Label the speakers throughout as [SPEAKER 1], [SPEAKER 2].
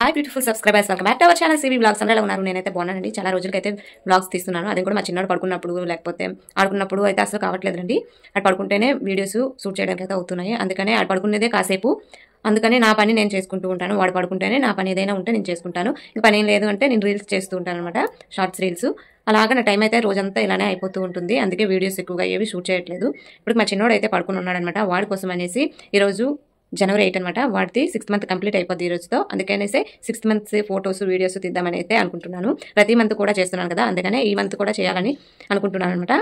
[SPEAKER 1] Hi beautiful subscribers, welcome back to our channel CV blogs. అందరూ ఉన్నారు. నేనైతే బాగున్నానండి. చాలా రోజులకైతే బ్లాగ్స్ తీస్తున్నాను. అది కూడా మా చిన్నోడు పడుకున్నప్పుడు లేకపోతే ఆడుకున్నప్పుడు అయితే అసలు కావట్లేదండి. అటు పడుకుంటేనే వీడియోస్ షూట్ చేయడానికి అయితే అవుతున్నాయి. అందుకనే ఆడు పడుకునేదే కాసేపు. అందుకని నా పని నేను చేసుకుంటూ ఉంటాను. వాడు పడుకుంటేనే నా పని ఏదైనా ఉంటే నేను చేసుకుంటాను. ఇంక పని ఏం లేదు అంటే నేను రీల్స్ చేస్తూ ఉంటాను అనమాట, షార్ట్స్ రీల్స్. అలాగా నా టైం అయితే రోజంతా ఇలానే అయిపోతూ ఉంటుంది. అందుకే వీడియోస్ ఎక్కువగా ఏవి షూట్ చేయట్లేదు. ఇప్పుడు మా చిన్నోడు అయితే పడుకుని ఉన్నాడనమాట. వాడి కోసం అనేసి ఈరోజు జనవరి 8 అనమాట. వాడిది 6th మంత్ కంప్లీట్ అయిపోద్ది ఈ రోజుతో. అందుకనేసి 6th మంత్స్ ఫొటోస్ వీడియోస్ తీద్దామని అయితే అనుకుంటున్నాను. ప్రతి మంత్ కూడా చేస్తున్నాను కదా, అందుకనే ఈ మంత్ కూడా చేయాలని అనుకుంటున్నాను అనమాట.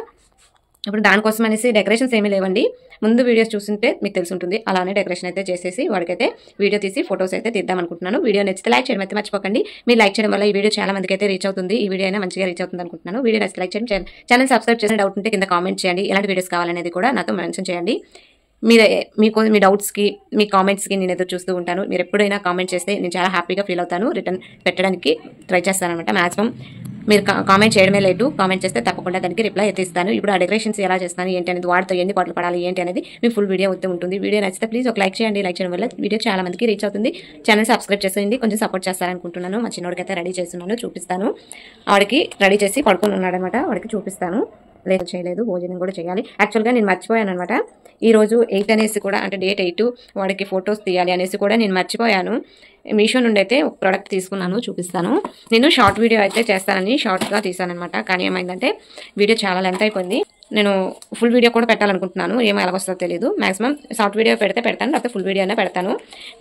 [SPEAKER 1] ఇప్పుడు దానికోసం అనేసి డెకరేషన్స్ ఏమీ లేవండి. ముందు వీడియోస్ చూస్తుంటే మీకు తెలుసుంటుంది. అలానే డెకరేషన్ అయితే చేసేసి వాడికైతే వీడియో తీసి ఫొటోస్ అయితే తీద్దాం అనుకుంటున్నాను. వీడియో నచ్చితే లైక్ చేయడం అయితే మర్చిపోకండి. మీరు లైక్ చేయడం వల్ల ఈ వీడియో చాలా మందికి అయితే రీచ్ అవుతుంది. ఈ వీడియో అయినా మంచిగా రీచ్ అవుతుంది అనుకుంటున్నాను. వీడియో నచ్చితే లైక్ చేయండి. ఛానల్ సబ్స్క్రైబ్ చేసిన డౌట్ ఉంటే కింద కామెంట్ చేయండి. ఎలాంటి వీడియోస్ కావాలనేది కూడా నాతో మెన్షన్ చేయండి. మీ డౌట్స్కి మీ కామెంట్స్కి నేను ఎదురు చూస్తూ ఉంటాను. మీరు ఎప్పుడైనా కామెంట్ చేస్తే నేను చాలా హ్యాపీగా ఫీల్ అవుతాను. రిటర్న్ పెట్టడానికి ట్రై చేస్తాను అనమాట. మ్యాక్సిమం మీరు కామెంట్ చేయడమే లేటు. కామెంట్ చేస్తే తప్పకుండా దానికి రిప్లై అయితే ఇస్తాను. ఇప్పుడు ఆ డెకరేషన్స్ ఎలా చేస్తాను ఏంటి అనేది, వాటితో ఎన్ని పాటలు పడాలి ఏంటి అనేది మీ ఫుల్ వీడియో వస్తే ఉంటుంది. వీడియో నచ్చితే ప్లీజ్ ఒక లైక్ చేయండి. లైక్ చేయడం వల్ల వీడియో చాలా మందికి రీచ్ అవుతుంది. ఛానల్ సబ్స్క్రైబ్ చేసేయండి. కొంచెం సపోర్ట్ చేస్తారనుకుంటున్నాను. మా చిన్నోడికి అయితే రెడీ చేస్తున్నాను, చూపిస్తాను. వాడికి రెడీ చేసి పడుకొని ఉన్నాడనమాట. వాడికి చూపిస్తాను. లేదు చేయలేదు, భోజనం కూడా చేయాలి. యాక్చువల్గా నేను మర్చిపోయాను అనమాట. ఈరోజు 8 అనేసి కూడా, అంటే డేట్ 8 వాడికి ఫొటోస్ తీయాలి అనేసి కూడా నేను మర్చిపోయాను. మీషో నుండి అయితే ఒక ప్రోడక్ట్ తీసుకున్నాను, చూపిస్తాను. నేను షార్ట్ వీడియో అయితే చేస్తానని షార్ట్గా తీసాను అనమాట. కానీ ఏమైందంటే వీడియో చాలా లెంత్ అయిపోయింది. నేను ఫుల్ వీడియో కూడా పెట్టాలనుకుంటున్నాను. ఏమో ఎలాగొస్తుందో తెలియదు. మాక్సిమం షార్ట్ వీడియో పెడతాను, లేకపోతే ఫుల్ వీడియో అయినా పెడతాను.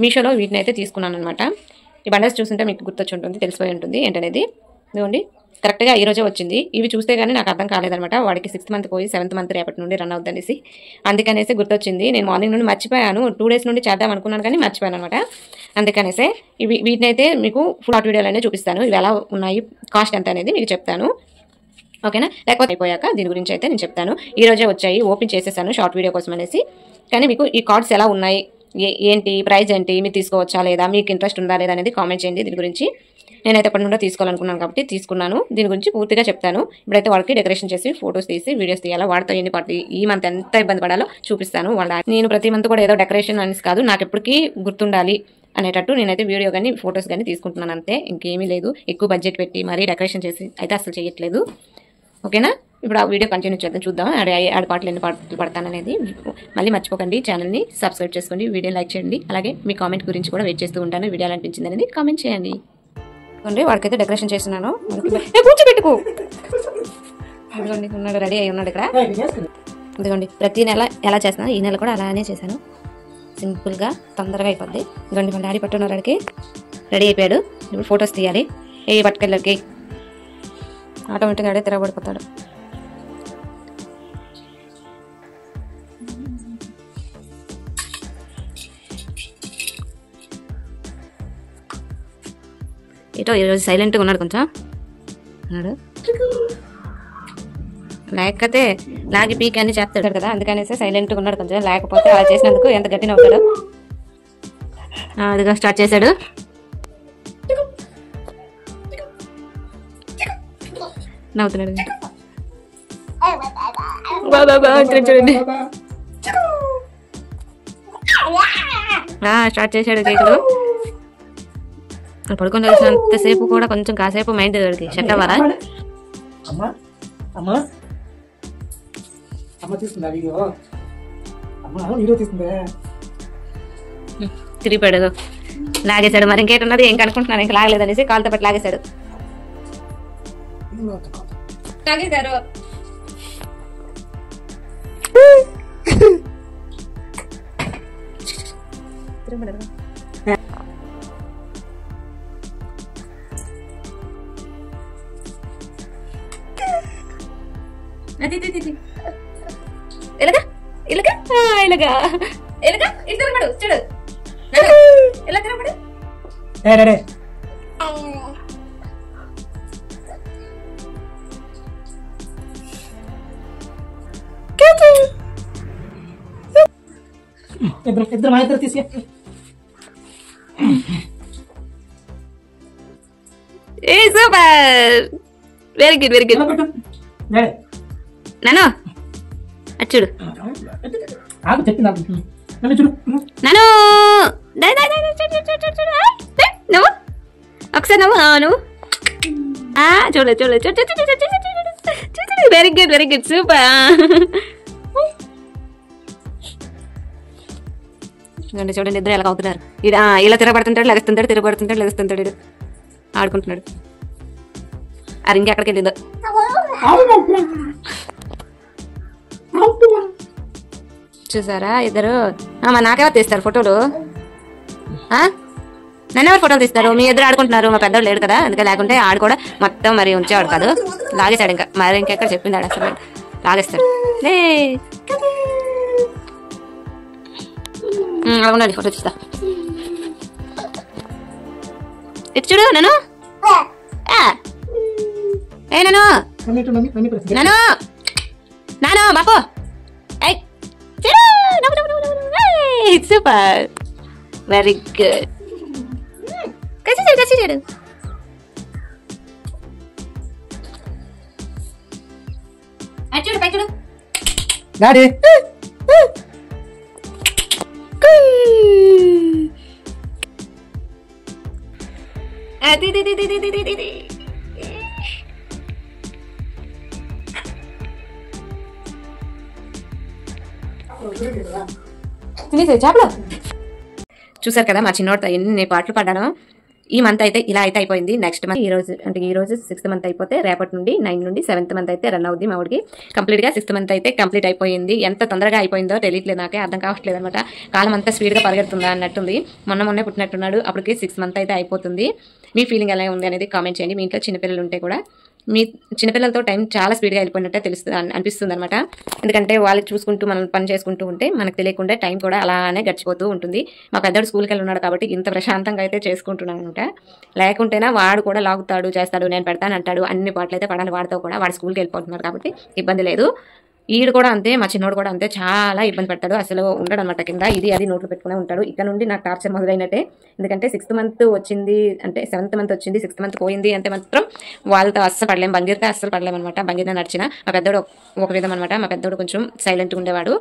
[SPEAKER 1] మీషోలో వీటిని అయితే తీసుకున్నాను అనమాట. ఈ బండల్స్ చూస్తుంటే మీకు గుర్తొచ్చి ఉంటుంది, తెలిసిపోయి ఉంటుంది ఏంటనేది. ఇదిగోండి, కరెక్ట్గా ఈ రోజే వచ్చింది. ఇవి చూస్తే కానీ నాకు అర్థం కాలేదనమాట. వాడికి 6th మంత్ పోయి 7th మంత్ రేపటి నుండి రన్ అవుద్దనేసి, అందుకనేసి గుర్తొచ్చింది. నేను మార్నింగ్ నుండి మర్చిపోయాను. 2 డేస్ నుండి చేద్దాం అనుకున్నాను కానీ మర్చిపోయాను అనమాట. అందుకనేసే వీటిని అయితే మీకు ఫుల్ షార్ట్ వీడియోలోనే చూపిస్తాను. ఇవి ఎలా ఉన్నాయి, కాస్ట్ ఎంత అనేది మీకు చెప్తాను. ఓకేనా? లేకపోతే అయిపోయాక దీని గురించి అయితే నేను చెప్తాను. ఈ రోజే వచ్చాయి, ఓపెన్ చేసేసాను షార్ట్ వీడియో కోసం అనేసి. కానీ మీకు ఈ కార్డ్స్ ఎలా ఉన్నాయి, ఏంటి ప్రైస్ ఏంటి, మీరు తీసుకోవచ్చా లేదా, మీకు ఇంట్రెస్ట్ ఉందా లేదా అనేది కామెంట్ చేయండి. దీని గురించి నేనైతే ఎప్పటి నుండో తీసుకోవాలనుకున్నాను కాబట్టి తీసుకున్నాను. దీని గురించి పూర్తిగా చెప్తాను. ఇప్పుడైతే వాడికి డెకరేషన్ చేసి ఫొటోస్ తీసి వీడియోస్ తీయాలా, వాడితో ఎన్ని పడుతుంది, ఈ మంత్ ఎంత ఇబ్బంది పడాలో చూపిస్తాను. నేను ప్రతి మంత్ కూడా ఏదో డెకరేషన్ అనేసి కాదు, నాకు ఎప్పటికీ గుర్తుండాలి అనేటట్టు నేనైతే వీడియో కానీ ఫొటోస్ కానీ తీసుకుంటున్నాను అంతే. ఇంకేమీ లేదు. ఎక్కువ బడ్జెట్ పెట్టి మరీ డెకరేషన్ చేసి అయితే అసలు చేయట్లేదు. ఓకేనా? ఇప్పుడు ఆ వీడియో కంటిన్యూ చేద్దాం, చూద్దాం ఆడ పాటలు ఎన్ని పాటలు పడతాననేది. మళ్ళీ మర్చిపోకండి, ఛానల్ని సబ్స్క్రైబ్ చేసుకోండి, వీడియో లైక్ చేయండి. అలాగే మీ కామెంట్ గురించి కూడా వెయిట్ చేస్తూ ఉంటాను. వీడియో ఎలా అనిపించింది అనేది కామెంట్ చేయండి. వాడికైతే డెకరేషన్ చేస్తున్నాను. కూర్చోబెట్టుకో. ఇదిగోండి, ఉన్నాడు, రెడీ అయి ఉన్నాడు ఇక్కడ. ఇదిగోండి, ప్రతి నెల ఎలా చేస్తున్నాను, ఈ నెల కూడా అలానే చేశాను. సింపుల్గా తొందరగా అయిపోద్ది. ఇదిగోండి, మన డాడీ పట్టున్నారు, వాడికి రెడీ అయిపోయాడు. ఇప్పుడు ఫొటోస్ తీయాలి. ఏ పట్టుకెళ్ళకి ఆటోమేటిక్గా డాడీ తిరగబడిపోతాడు. ఏటో ఈరోజు సైలెంట్గా ఉన్నాడు కొంచెం. ఉన్నాడు, లేకపోతే లాగి పీక్ అన్ని చేస్తాడు కదా, అందుకనేసి సైలెంట్గా ఉన్నాడు కొంచెం. లేకపోతే అలా చేసినందుకు ఎంత గట్టిన అవుతాడు. అదిగా స్టార్ట్ చేశాడు. నవ్వుతున్నాడు చూడండి. స్టార్ట్ చేశాడు కేకులు. పడుకొని తెలిసినంతసేపు కూడా కొంచెం కాసేపు మైండ్ షట్ అవ్వాలా. తిరిగిపోయాడు, లాగేశాడు. మరి ఇంకేటున్నది ఏం కనుక్కుంటున్నాను, ఇంకా లాగలేదనేసి కాలుతో పట్టి లాగేశాడు. లాగేశారు. ఇలాగా ఇలాగా ఇలాగా ఇలాగా ఇటు తిరగడు, చూడు ఇలా తిరగడు.
[SPEAKER 2] ఇద్దరు మా ఇద్దరు తీసి
[SPEAKER 1] super, very good very good. నాను అటు చూడు, నాను నువ్వు ఒకసారి నవ్వు నువ్వు చూడు చూడు చూడు వెరీ గుడ్ సూపర్. చూడండి చూడండి ఇద్దరు ఎలా అవుతున్నారు. ఇలా తిరగబడుతుంటాడు లెగుస్తుంటాడు, తిరగబడుతుంటాడు లెగుస్తుంటాడు. ఇడు ఆడుకుంటున్నాడు. అది ఇంకెక్కడికి వెళ్ళిందో. చూసారా ఇద్దరు. నాకెవరు తీస్తారు ఫోటోలు? నన్ను ఎవరు ఫోటోలు తీస్తారు? మీ ఇద్దరు ఆడుకుంటున్నారు. మా పెద్దవాడు లేడు కదా, అందుకే లేకుంటే ఆడు కూడా మొత్తం మరి ఉంచేవాడు కాదు. లాగేశాడు ఇంకా. మరి ఇంకెక్కడ చెప్పింది ఆడు అసలు లాగేస్తాడు. అలా ఉండండి ఫోటో తీస్తా. ఇటు చూడు నన్ను. ఏ నన్ను నన్ను నాను బాపు. Super very good. కసి చూడు. చూడు పై చూడు
[SPEAKER 2] డాడీ.
[SPEAKER 1] చూసారు కదా మా చిన్నోడితో ఎన్ని పాటలు పాడాను. ఈ మంత్ అయితే ఇలా అయితే అయిపోయింది. నెక్స్ట్ మంత్ ఈ రోజు 6th మంత్ అయిపోతే రేపటి నుండి 9 నుండి 7th మంత్ అయితే రన్ అవుద్ది. మా ఊడికి కంప్లీట్గా 6th మంత్ అయితే కంప్లీట్ అయిపోయింది. ఎంత తొందరగా అయిపోయిందో తెలియట్లేదు, నాకే అర్థం కావట్లేదు అనమాట. కాలం అంతా స్పీడ్గా పరిగెడుతుందా అన్నట్టుంది. మొన్నే పుట్టినట్టున్నాడు, అప్పటికి 6th మంత్ అయితే అయిపోతుంది. మీ ఫీలింగ్ ఎలా ఉంది అనేది కామెంట్ చేయండి. మీ ఇంట్లో చిన్నపిల్లలు ఉంటే కూడా మీ చిన్నపిల్లలతో టైం చాలా స్పీడ్గా వెళ్ళిపోయినట్టే అనిపిస్తుంది అనమాట. ఎందుకంటే వాళ్ళు చూసుకుంటూ మనం పని చేసుకుంటూ ఉంటే మనకు తెలియకుండా టైం కూడా అలానే గడిచిపోతూ ఉంటుంది. మా పెద్దోడు స్కూల్కి వెళ్ళి ఉన్నాడు కాబట్టి ఇంత ప్రశాంతంగా అయితే చేసుకుంటున్నాను అనమాట. లేకుంటేనా వాడు కూడా లాగుతాడు చేస్తాడు, నేను పెడతాను అంటాడు. అన్ని పాటలు అయితే పడాలి వాడితో కూడా. వాడు స్కూల్కి వెళ్ళిపోతున్నారు కాబట్టి ఇబ్బంది లేదు. ఈడు కూడా అంతే, మా చిన్నోడు కూడా అంతే, చాలా ఇబ్బంది పడతాడు. అసలు ఉండడు అనమాట. కింద ఇది అది నోట్లు పెట్టుకునే ఉంటాడు. ఇక్కడ నుండి నాకు టార్చర్ మొదలైనట్టే. ఎందుకంటే 6th మంత్ వచ్చింది అంటే 7th మంత్ వచ్చింది, 6th మంత్ పోయింది అంటే మాత్రం వాళ్ళతో అస్సలు పడలేము. బంగిరితో అస్సలు పడలేము అనమాట. బంగిరితో నడిచిన మా పెద్దోడు ఒక విధం అనమాట. మా పెద్దోడు కొంచెం సైలెంట్గా ఉండేవాడు.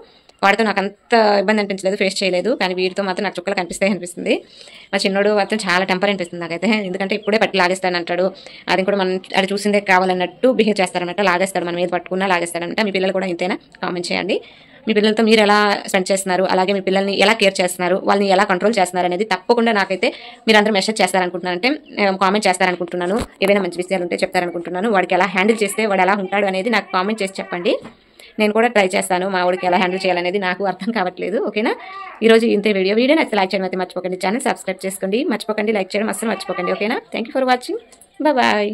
[SPEAKER 1] వాడితో నాకు అంత ఇబ్బంది అనిపించలేదు, ఫేస్ చేయలేదు. కానీ వీడితో మాత్రం నాకు చుక్కలు కనిపిస్తాయి అనిపిస్తుంది. మా చిన్నోడు మాత్రం చాలా టెంపర్ అనిపిస్తుంది నాకైతే. ఎందుకంటే ఇప్పుడే పట్టి లాగేస్తాను అంటాడు. అది కూడా మనం అది చూసిందే కావాలన్నట్టు బిహేవ్ చేస్తారనమాట. లాగేస్తాడు, మన మీద పట్టుకున్నా లాగేస్తాడనమాట. మీ పిల్లలు కూడా ఇంతేనా? కామెంట్ చేయండి. మీ పిల్లలతో మీరు ఎలా స్పెండ్ చేస్తున్నారు, అలాగే మీ పిల్లల్ని ఎలా కేర్ చేస్తున్నారు, వాళ్ళని ఎలా కంట్రోల్ చేస్తున్నారు అనేది తప్పకుండా నాకైతే మీరు అందరూ మెసేజ్ చేస్తారనుకుంటున్నాను. అంటే కామెంట్ చేస్తారనుకుంటున్నాను. ఏవైనా మంచి విషయాలు ఉంటే చెప్తారనుకుంటున్నాను. వాడికి ఎలా హ్యాండిల్ చేస్తే వాడు ఎలా ఉంటాడు అనేది నాకు కామెంట్ చేసి చెప్పండి. నేను కూడా ట్రై చేస్తాను. మా వాడికి ఎలా హ్యాండిల్ చేయాలనేది నాకు అర్థం కావట్లేదు. ఓకేనా? ఈరోజు ఇంతే వీడియో నచ్చితే లైక్ చేయడం అయితే మర్చిపోకండి. ఛానల్ సబ్స్క్రైబ్ చేసుకోండి, మర్చిపోకండి. లైక్ చేయడం అస్సలు మర్చిపోకండి. ఓకేనా? Thank you for watching. Bye.